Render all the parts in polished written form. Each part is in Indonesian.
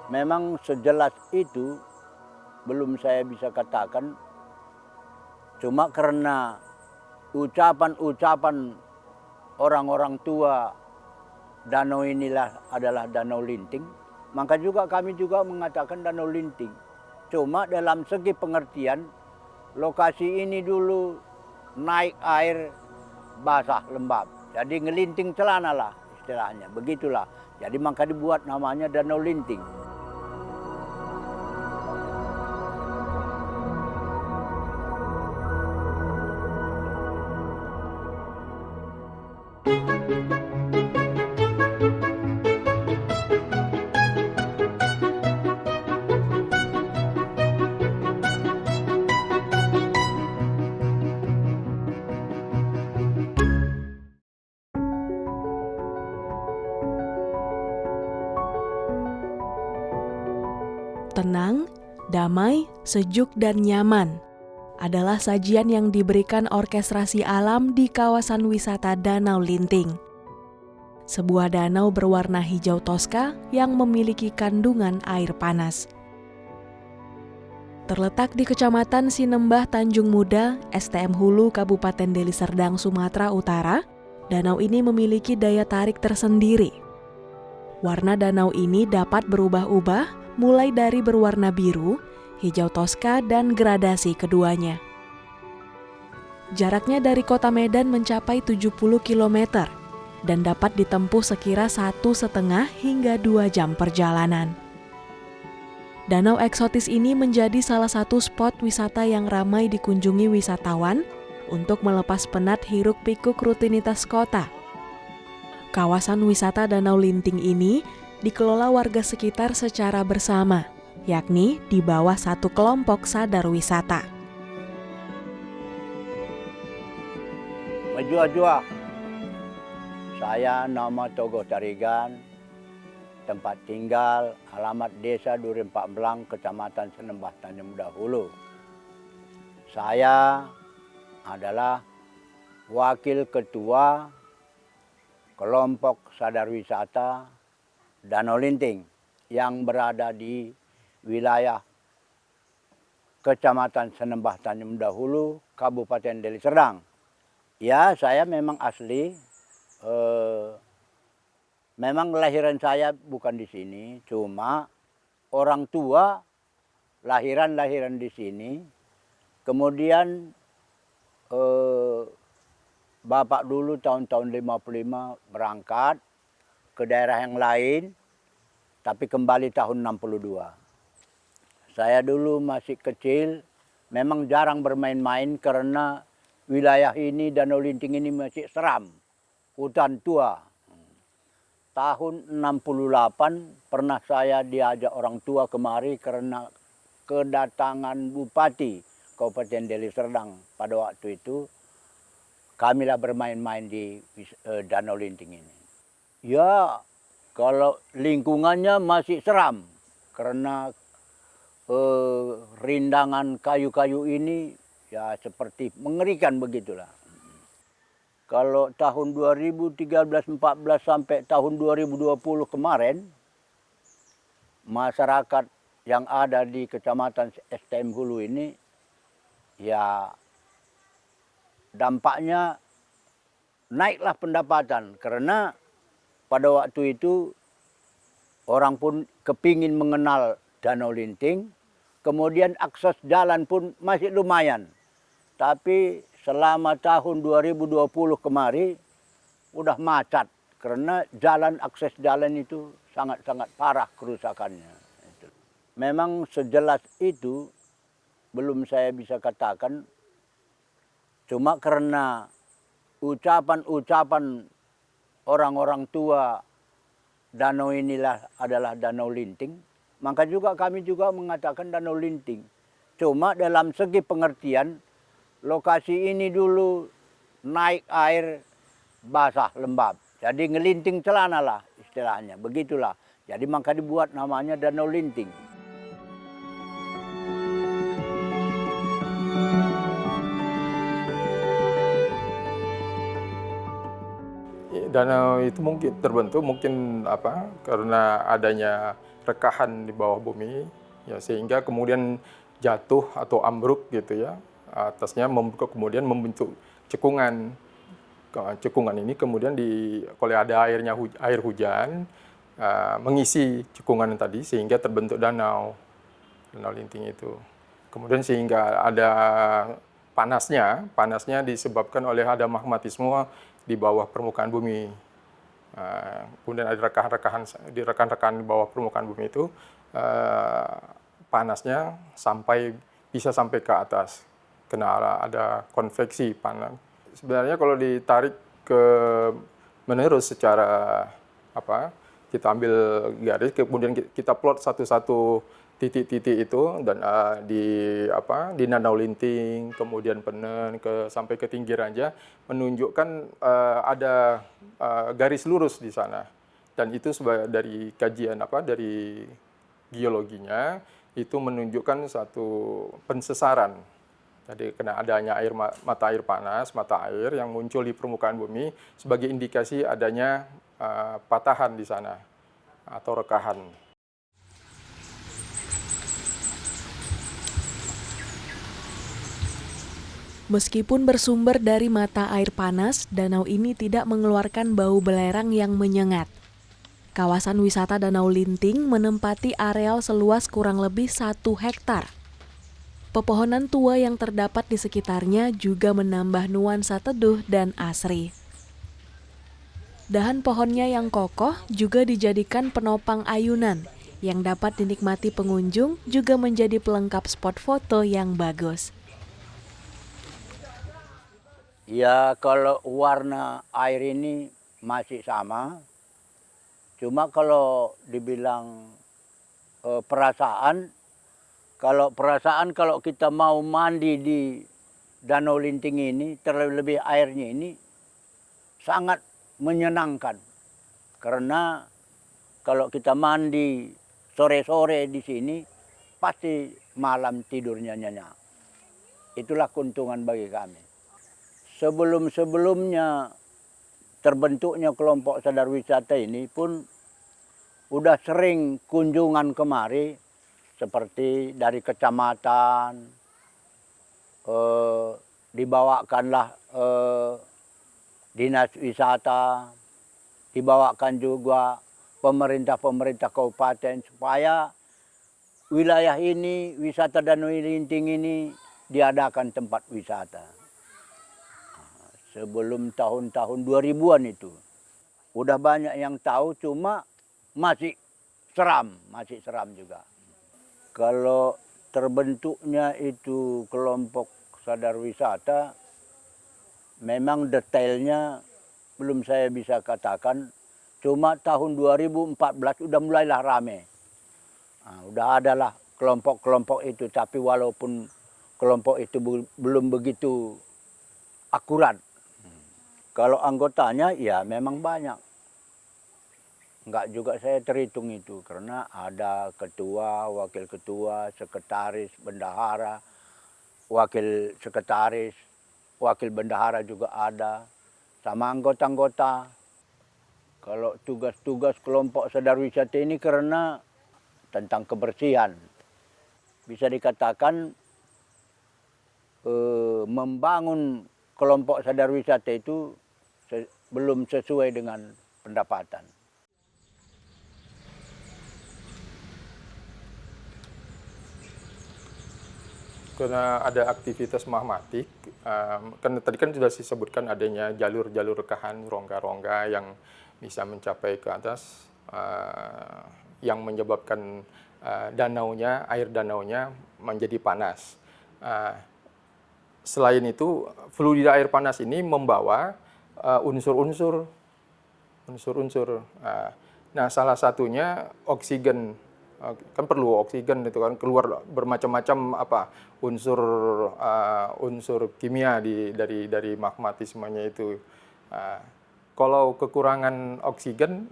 Memang sejelas itu belum saya bisa katakan, cuma karena ucapan-ucapan orang-orang tua danau inilah adalah danau linting, maka juga kami juga mengatakan danau linting. Cuma dalam segi pengertian, lokasi ini dulu naik air basah lembab. Jadi ngelinting celana lah istilahnya, begitulah. Jadi maka dibuat namanya danau linting. Tenang, damai, sejuk, dan nyaman adalah sajian yang diberikan orkestrasi alam di kawasan wisata Danau Linting. Sebuah danau berwarna hijau toska yang memiliki kandungan air panas. Terletak di Kecamatan Sinembah Tanjung Muda, STM Hulu, Kabupaten Deli Serdang, Sumatera Utara, danau ini memiliki daya tarik tersendiri. Warna danau ini dapat berubah-ubah mulai dari berwarna biru, hijau toska, dan gradasi keduanya. Jaraknya dari kota Medan mencapai 70 km dan dapat ditempuh sekira 1,5 hingga 2 jam perjalanan. Danau eksotis ini menjadi salah satu spot wisata yang ramai dikunjungi wisatawan untuk melepas penat hiruk-pikuk rutinitas kota. Kawasan wisata Danau Linting ini dikelola warga sekitar secara bersama, yakni di bawah satu kelompok sadar wisata. Majua-jua. Saya nama Togo Tarigan, tempat tinggal, alamat desa Duren Pak Belang, Kecamatan Sinembah Tanjung Muda Hulu. Saya adalah wakil ketua kelompok sadar wisata Danau Linting yang berada di wilayah Kecamatan Sinembah Tanjung Muda Hulu, Kabupaten Deli Serdang. Ya, saya memang asli, memang lahiran saya bukan di sini, cuma orang tua lahiran di sini. Kemudian bapak dulu tahun-tahun 55 berangkat ke daerah yang lain, tapi kembali tahun 62. Saya dulu masih kecil, memang jarang bermain-main karena wilayah ini, Danau Linting ini masih seram, hutan tua. Tahun 68 pernah saya diajak orang tua kemari karena kedatangan Bupati Kabupaten Deli Serdang pada waktu itu. Kamilah bermain-main di Danau Linting ini. Ya, kalau lingkungannya masih seram karena rindangan kayu-kayu ini ya seperti mengerikan begitulah. Kalau tahun 2013-14 sampai tahun 2020 kemarin, masyarakat yang ada di Kecamatan STM Hulu ini ya dampaknya naiklah pendapatan karena pada waktu itu orang pun kepingin mengenal Danau Linting, kemudian akses jalan pun masih lumayan. Tapi selama tahun 2020 kemari udah macet karena akses jalan itu sangat-sangat parah kerusakannya. Memang sejelas itu belum saya bisa katakan, cuma karena ucapan-ucapan orang-orang tua danau inilah adalah danau linting, maka juga kami juga mengatakan danau linting. Cuma dalam segi pengertian, lokasi ini dulu naik air basah lembab. Jadi ngelinting celana lah istilahnya, begitulah. Jadi maka dibuat namanya danau linting. Danau itu mungkin terbentuk karena adanya rekahan di bawah bumi ya, sehingga kemudian jatuh atau ambruk gitu ya, atasnya kemudian membentuk cekungan. Cekungan ini kemudian kalau ada air hujan mengisi cekungan tadi sehingga terbentuk danau linting itu. Kemudian sehingga ada panasnya disebabkan oleh ada magmatisme di bawah permukaan bumi. Kemudian ada rekan-rekan di bawah permukaan bumi itu panasnya bisa sampai ke atas, karena ada konveksi panas. Sebenarnya kalau ditarik ke menerus secara kita ambil garis, kemudian kita plot satu-satu titik-titik itu, dan di Danau Linting, kemudian Penen sampai ke Tinggi Raja, menunjukkan ada garis lurus di sana. Dan itu dari kajian dari geologinya itu menunjukkan satu pensesaran. Jadi karena adanya mata air yang muncul di permukaan bumi sebagai indikasi adanya patahan di sana atau rekahan. Meskipun bersumber dari mata air panas, danau ini tidak mengeluarkan bau belerang yang menyengat. Kawasan wisata Danau Linting menempati areal seluas kurang lebih 1 hektar. Pepohonan tua yang terdapat di sekitarnya juga menambah nuansa teduh dan asri. Dahan pohonnya yang kokoh juga dijadikan penopang ayunan yang dapat dinikmati pengunjung, juga menjadi pelengkap spot foto yang bagus. Ya, kalau warna air ini masih sama, cuma kalau dibilang perasaan kalau kita mau mandi di Danau Linting ini, terlebih airnya ini sangat menyenangkan. Karena kalau kita mandi sore-sore di sini, pasti malam tidurnya nyenyak. Itulah keuntungan bagi kami. Sebelum-sebelumnya terbentuknya kelompok sadar wisata ini pun udah sering kunjungan kemari, seperti dari kecamatan, dibawakanlah dinas wisata, dibawakan juga pemerintah kabupaten supaya wilayah ini, wisata Danau Linting ini diadakan tempat wisata. Sebelum tahun-tahun 2000-an itu. Udah banyak yang tahu, cuma masih seram juga. Kalau terbentuknya itu kelompok sadar wisata, memang detailnya belum saya bisa katakan, cuma tahun 2014 udah mulailah rame. Udah adalah kelompok-kelompok itu, tapi walaupun kelompok itu belum begitu akurat. Kalau anggotanya ya memang banyak. Enggak juga saya terhitung itu, karena ada ketua, wakil ketua, sekretaris, bendahara, wakil sekretaris, wakil bendahara juga ada, sama anggota-anggota. Kalau tugas-tugas kelompok sadar wisata ini karena tentang kebersihan. Bisa dikatakan membangun kelompok sadar wisata itu belum sesuai dengan pendapatan. Karena ada aktivitas magmatik, kan tadi kan sudah disebutkan adanya jalur-jalur rekahan, rongga-rongga yang bisa mencapai ke atas, yang menyebabkan air danaunya menjadi panas. Selain itu, fluida air panas ini membawa unsur-unsur. Nah, salah satunya oksigen. Kan perlu oksigen itu kan, keluar bermacam-macam unsur kimia dari magmatismenya itu. Kalau kekurangan oksigen,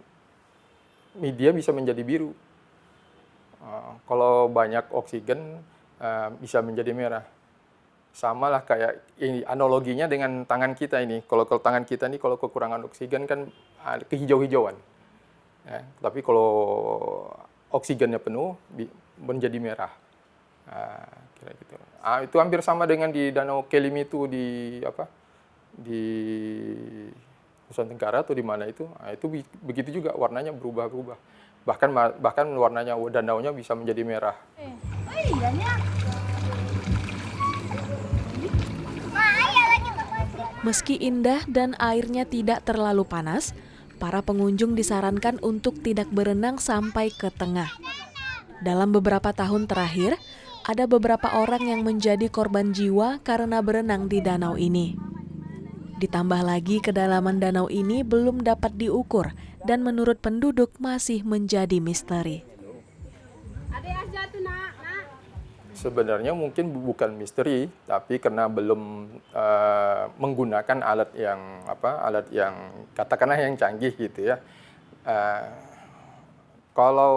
media bisa menjadi biru. Kalau banyak oksigen bisa menjadi merah. Sama lah kayak ini analoginya dengan tangan kita ini. Kalau tangan kita ini kalau kekurangan oksigen kan ada kehijau-hijauan. Ya, tapi kalau oksigennya penuh menjadi merah. Nah, kira gitu. Itu hampir sama dengan di Danau Kelim itu di apa? Di Nusa Tenggara atau di mana itu. Nah, itu begitu juga warnanya berubah-ubah. Bahkan warnanya danaunya bisa menjadi merah. Meski indah dan airnya tidak terlalu panas, para pengunjung disarankan untuk tidak berenang sampai ke tengah. Dalam beberapa tahun terakhir, ada beberapa orang yang menjadi korban jiwa karena berenang di danau ini. Ditambah lagi kedalaman danau ini belum dapat diukur dan menurut penduduk masih menjadi misteri. Sebenarnya mungkin bukan misteri, tapi karena belum menggunakan alat yang katakanlah yang canggih gitu ya. Kalau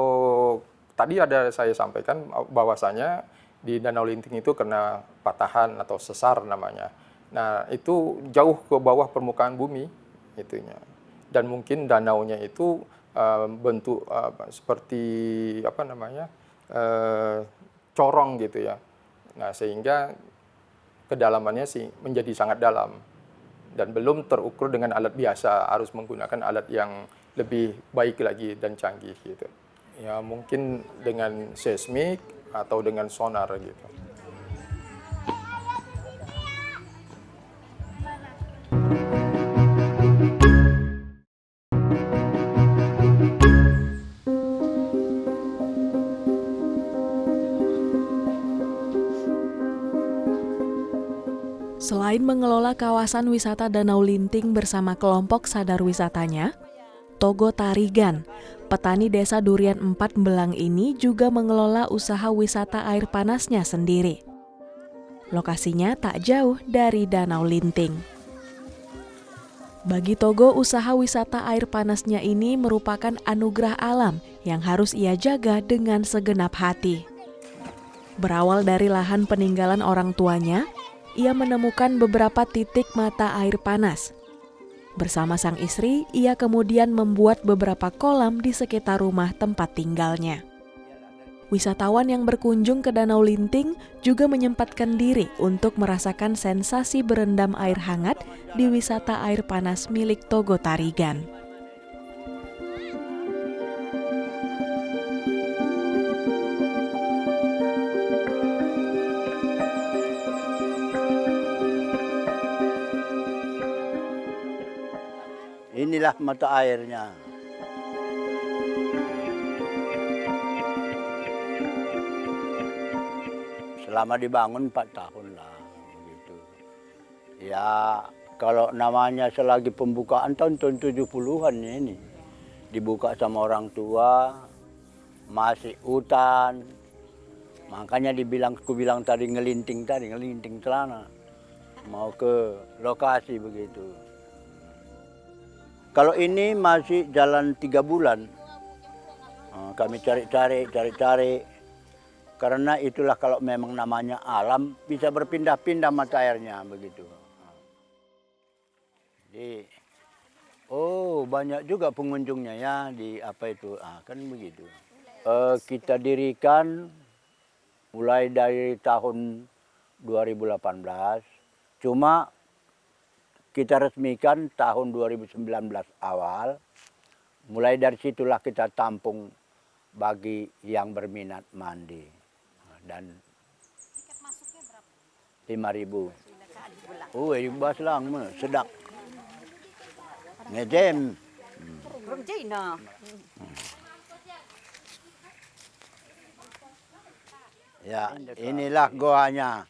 tadi ada saya sampaikan bahwasanya di Danau Linting itu kena patahan atau sesar namanya. Nah, itu jauh ke bawah permukaan bumi itunya. Dan mungkin danaunya itu bentuk seperti corong gitu ya. Nah, sehingga kedalamannya sih menjadi sangat dalam dan belum terukur dengan alat biasa, harus menggunakan alat yang lebih baik lagi dan canggih gitu. Ya, mungkin dengan seismik atau dengan sonar gitu. Selain mengelola kawasan wisata Danau Linting bersama kelompok sadar wisatanya, Togo Tarigan, petani desa Durian 4 Belang ini juga mengelola usaha wisata air panasnya sendiri. Lokasinya tak jauh dari Danau Linting. Bagi Togo, usaha wisata air panasnya ini merupakan anugerah alam yang harus ia jaga dengan segenap hati. Berawal dari lahan peninggalan orang tuanya, ia menemukan beberapa titik mata air panas. Bersama sang istri, ia kemudian membuat beberapa kolam di sekitar rumah tempat tinggalnya. Wisatawan yang berkunjung ke Danau Linting juga menyempatkan diri untuk merasakan sensasi berendam air hangat di wisata air panas milik Togo Tarigan. Inilah mata airnya. Selama dibangun 4 tahun lah, begitu. Ya, kalau namanya selagi pembukaan tahun 70-an ini, dibuka sama orang tua, masih hutan. Makanya aku bilang tadi ngelinting celana. Mau ke lokasi begitu. Kalau ini masih jalan 3 bulan, kami cari. Karena itulah kalau memang namanya alam, bisa berpindah-pindah mata airnya begitu. Jadi, banyak juga pengunjungnya ya di apa itu, kan begitu. Kita dirikan mulai dari tahun 2018, cuma kita resmikan tahun 2019 awal. Mulai dari situlah kita tampung bagi yang berminat mandi. Dan tiket masuknya berapa? 5.000. Ibas lang, sedap. Ngejem. Ya, inilah goanya.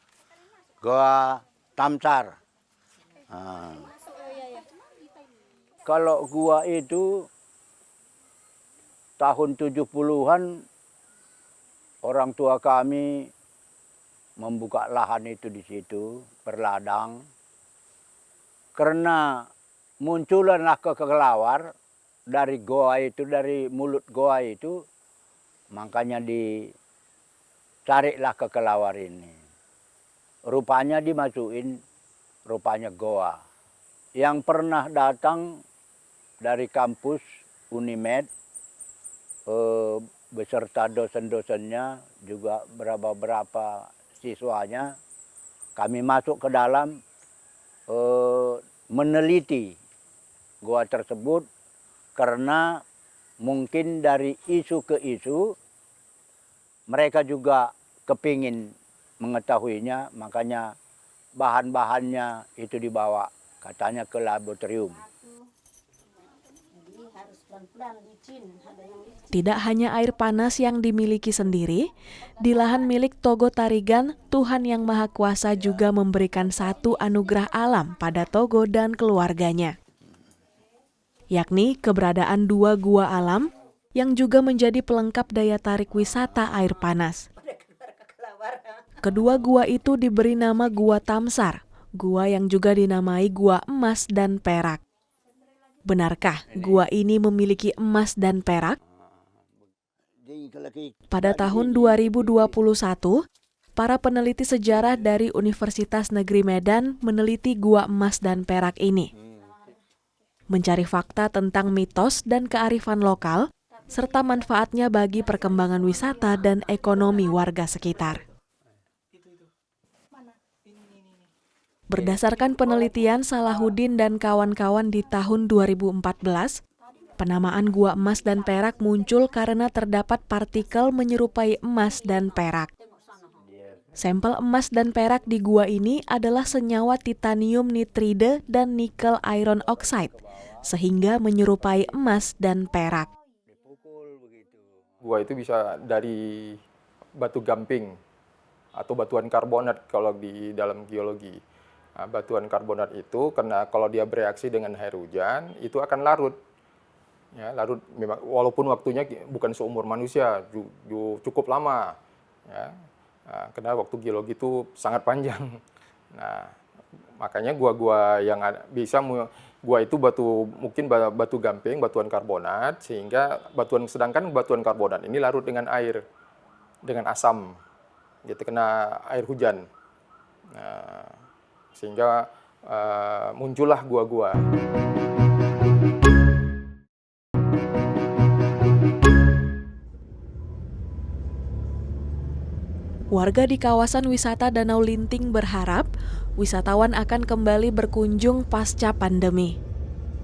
Goa Tamsar. Kalau gua itu tahun 70-an orang tua kami membuka lahan itu di situ, berladang. Karena munculanlah kelelawar dari goa itu, dari mulut goa itu, makanya dicarilah kelelawar ini. rupanya dimasukin, rupanya goa. Yang pernah datang dari kampus Unimed, beserta dosen-dosennya, juga beberapa siswanya, kami masuk ke dalam meneliti goa tersebut, karena mungkin dari isu ke isu mereka juga kepingin mengetahuinya, makanya bahan-bahannya itu dibawa katanya ke laboratorium. Tidak hanya air panas yang dimiliki sendiri, di lahan milik Togo Tarigan, Tuhan Yang Maha Kuasa juga memberikan satu anugerah alam pada Togo dan keluarganya, yakni keberadaan 2 gua alam yang juga menjadi pelengkap daya tarik wisata air panas. Kedua gua itu diberi nama Gua Tamsar, gua yang juga dinamai Gua Emas dan Perak. Benarkah gua ini memiliki emas dan perak? Pada tahun 2021, para peneliti sejarah dari Universitas Negeri Medan meneliti gua emas dan perak ini, mencari fakta tentang mitos dan kearifan lokal, serta manfaatnya bagi perkembangan wisata dan ekonomi warga sekitar. Berdasarkan penelitian Salahuddin dan kawan-kawan di tahun 2014, penamaan gua emas dan perak muncul karena terdapat partikel menyerupai emas dan perak. Sampel emas dan perak di gua ini adalah senyawa titanium nitride dan nikel iron oxide, sehingga menyerupai emas dan perak. Gua itu bisa dari batu gamping atau batuan karbonat kalau di dalam geologi. Nah, batuan karbonat itu karena kalau dia bereaksi dengan air hujan itu akan larut. Ya, larut memang walaupun waktunya bukan seumur manusia, cukup lama. Ya. Nah, karena waktu geologi itu sangat panjang. Nah, makanya gua-gua yang ada, gua itu mungkin batu gamping, batuan karbonat, sehingga sedangkan batuan karbonat ini larut dengan air, dengan asam, gitu, kena air hujan. Nah, sehingga muncullah gua-gua. Warga di kawasan wisata Danau Linting berharap wisatawan akan kembali berkunjung pasca pandemi.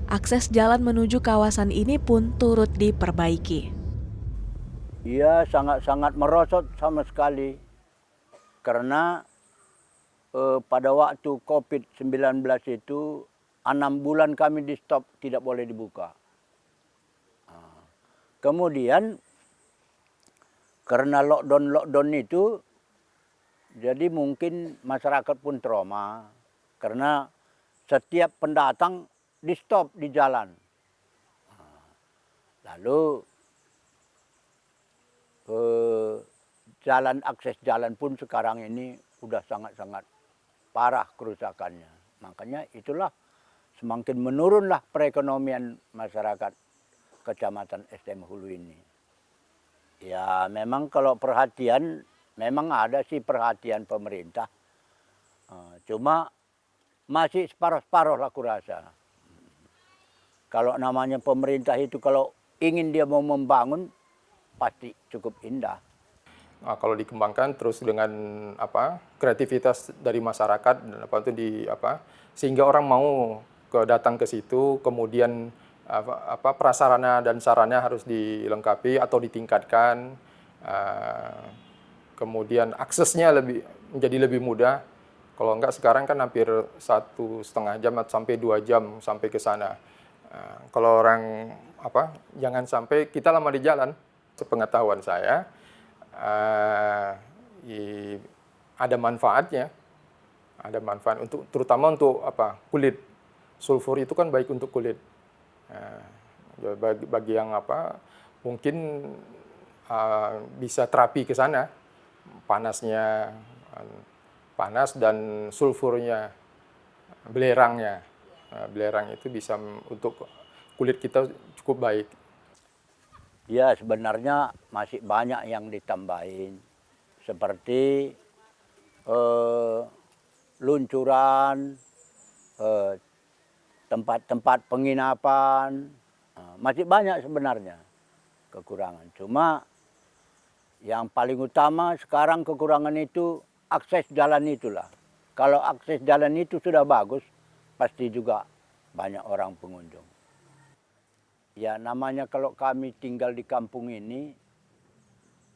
Akses jalan menuju kawasan ini pun turut diperbaiki. Iya, sangat-sangat merosot sama sekali. Karena pada waktu COVID-19 itu 6 bulan kami di stop, tidak boleh dibuka. Kemudian karena lockdown itu, jadi mungkin masyarakat pun trauma karena setiap pendatang di stop di jalan. Lalu akses jalan pun sekarang ini udah sangat-sangat parah kerusakannya. Makanya itulah semakin menurunlah perekonomian masyarakat Kecamatan STM Hulu ini. Ya memang kalau perhatian, memang ada sih perhatian pemerintah. Cuma masih separuh-separuh lah kurasa. Kalau namanya pemerintah itu kalau ingin dia mau membangun, pasti cukup indah. Nah, kalau dikembangkan terus dengan kreativitas dari masyarakat dan sehingga orang mau datang ke situ, kemudian prasarana dan sarana harus dilengkapi atau ditingkatkan, kemudian aksesnya menjadi lebih mudah. Kalau enggak sekarang kan hampir 1,5 jam sampai 2 jam sampai ke sana. Kalau orang jangan sampai kita lama di jalan. Sepengetahuan saya ada manfaatnya, terutama untuk kulit. Sulfur itu kan baik untuk kulit. Bagi yang mungkin bisa terapi ke sana, panas dan sulfurnya, belerangnya. Belerang itu bisa untuk kulit kita cukup baik. Ya sebenarnya masih banyak yang ditambahin. Seperti luncuran, tempat-tempat penginapan, masih banyak sebenarnya kekurangan. Cuma yang paling utama sekarang kekurangan itu akses jalan itulah. Kalau akses jalan itu sudah bagus, pasti juga banyak orang pengunjung. Ya namanya kalau kami tinggal di kampung ini,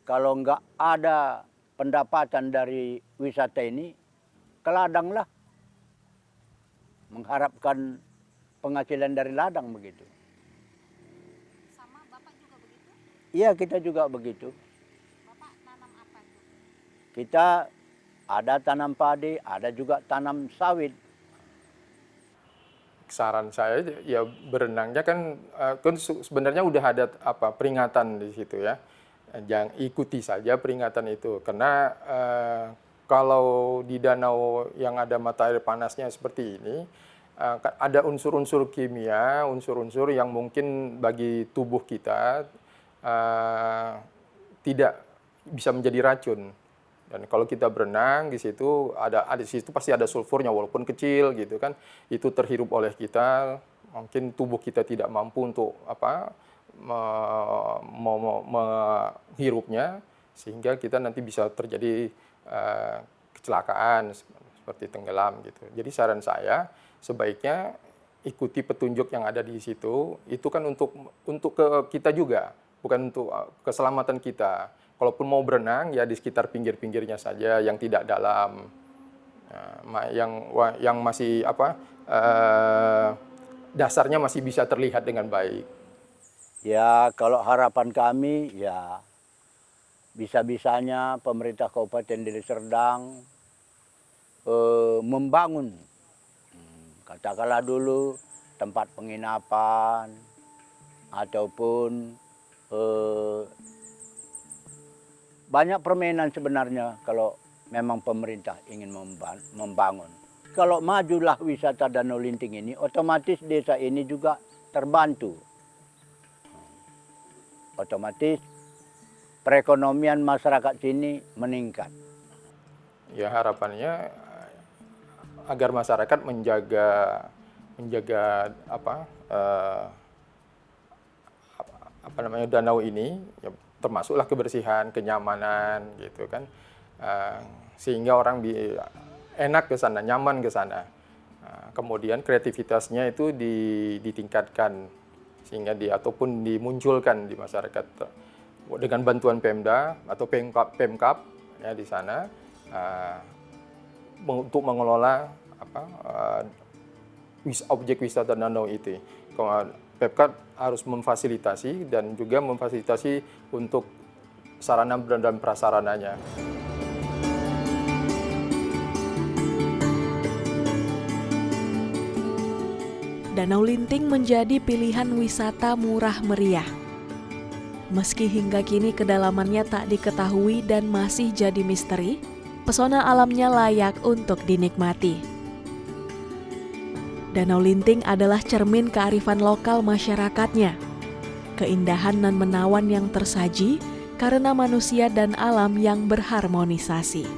kalau nggak ada pendapatan dari wisata ini, ke ladang lah. Mengharapkan penghasilan dari ladang begitu. Sama Bapak juga begitu? Iya, kita juga begitu. Bapak nanam apa itu? Kita ada tanam padi, ada juga tanam sawit. Saran saya ya berenangnya kan sebenarnya udah ada peringatan di situ ya. Jangan ikuti saja peringatan itu karena kalau di danau yang ada mata air panasnya seperti ini ada unsur-unsur kimia, unsur-unsur yang mungkin bagi tubuh kita tidak bisa menjadi racun. Dan kalau kita berenang di situ di situ pasti ada sulfurnya walaupun kecil gitu kan, itu terhirup oleh kita, mungkin tubuh kita tidak mampu untuk menghirupnya sehingga kita nanti bisa terjadi kecelakaan seperti tenggelam gitu. Jadi saran saya sebaiknya ikuti petunjuk yang ada di situ, itu kan untuk kita juga, bukan untuk keselamatan kita. Kalaupun mau berenang ya di sekitar pinggir-pinggirnya saja yang tidak dalam, yang masih dasarnya masih bisa terlihat dengan baik. Ya kalau harapan kami ya bisa-bisanya pemerintah Kabupaten Deli Serdang membangun, katakanlah dulu tempat penginapan ataupun banyak permainan sebenarnya kalau memang pemerintah ingin membangun. Kalau majulah wisata Danau Linting ini, otomatis desa ini juga terbantu. Otomatis perekonomian masyarakat sini meningkat. Ya harapannya agar masyarakat menjaga danau ini, ya, termasuklah kebersihan, kenyamanan gitu kan, sehingga orang enak ke sana, nyaman ke sana. Kemudian kreativitasnya itu ditingkatkan sehingga ataupun dimunculkan di masyarakat dengan bantuan Pemda atau Pemkab ya di sana untuk mengelola objek wisata danau itu. Pemkab harus memfasilitasi dan juga memfasilitasi untuk sarana dan prasarananya. Danau Linting menjadi pilihan wisata murah meriah. Meski hingga kini kedalamannya tak diketahui dan masih jadi misteri, pesona alamnya layak untuk dinikmati. Danau Linting adalah cermin kearifan lokal masyarakatnya. Keindahan nan menawan yang tersaji karena manusia dan alam yang berharmonisasi.